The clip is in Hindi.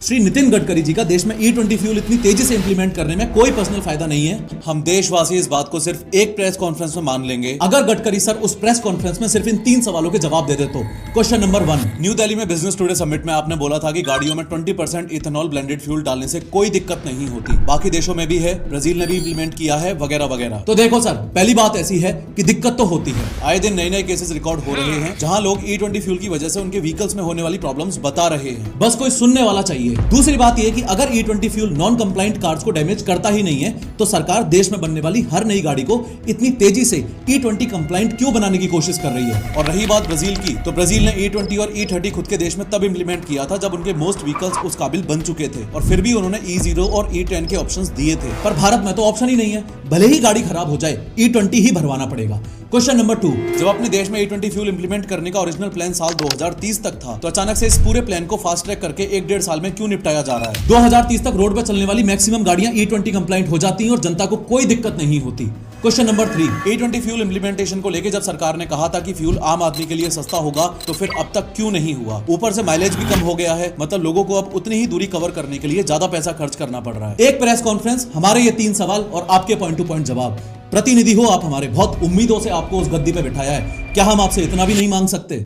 श्री नितिन गडकरी जी का देश में E20 फ्यूल इतनी तेजी से इंप्लीमेंट करने में कोई पर्सनल फायदा नहीं है। हम देशवासी इस बात को सिर्फ एक प्रेस कॉन्फ्रेंस में मान लेंगे अगर गडकरी सर उस प्रेस कॉन्फ्रेंस में सिर्फ इन 3 सवालों के जवाब दे दे तो। क्वेश्चन नंबर 1, न्यू दिल्ली में बिजनेस टुडे समिट में आपने बोला था कि गाड़ियों में 20% इथेनॉल ब्लेंडेड फ्यूल डालने से कोई दिक्कत नहीं होती, बाकी देशों में भी है, ब्राजील ने भी इंप्लीमेंट किया है वगैरह वगैरह। तो देखो सर, पहली बात ऐसी है कि दिक्कत तो होती है, आए दिन नए नए केसेस रिकॉर्ड हो रहे हैं जहां लोग E20 फ्यूल की वजह से उनके व्हीकल्स में होने वाली प्रॉब्लम्स बता रहे हैं, बस कोई सुनने वाला चाहिए। दूसरी बात यह कि अगर E20 fuel non compliant cars को डैमेज करता ही नहीं है तो सरकार देश में बनने वाली हर नई गाड़ी को इतनी तेजी से E20 कंप्लाइंट क्यों बनाने की कोशिश कर रही है। और रही बात ब्राजील की, तो ब्राजील ने E20 और E30 खुद के देश में तब इंप्लीमेंट किया था जब उनके मोस्ट व्हीकल्स उस काबिल बन चुके थे, और फिर भी उन्होंने E0 और E10 के ऑप्शंस दिए थे। पर भारत में तो ऑप्शन ही नहीं है, भले ही गाड़ी खराब हो जाए E20 ही भरवाना पड़ेगा। क्वेश्चन नंबर 2, जब अपने देश में E20 फ्यूल इंप्लीमेंट करने का ओरिजिनल प्लान साल 2030 तक था, तो अचानक से इस पूरे प्लान को फास्ट ट्रैक करके 1-1.5 साल में क्यों निपटाया जा रहा है। 2030 तक रोड पर चलने वाली मैक्सिमम गाड़ियां E20 कंप्लाइंट हो जाती हैं और जनता को कोई दिक्कत नहीं होती। Question number 3, E20 fuel implementation को लेकर जब सरकार ने कहा था कि फ्यूल आम आदमी के लिए सस्ता होगा, तो फिर अब तक क्यों नहीं हुआ। ऊपर से माइलेज भी कम हो गया है, मतलब लोगों को अब उतनी ही दूरी कवर करने के लिए ज्यादा पैसा खर्च करना पड़ रहा है। एक प्रेस कॉन्फ्रेंस, हमारे ये 3 सवाल और आपके पॉइंट टू पॉइंट जवाब। प्रतिनिधि हो आप हमारे, बहुत उम्मीदों से आपको उस गद्दी पे बिठाया है, क्या हम आपसे इतना भी नहीं मांग सकते।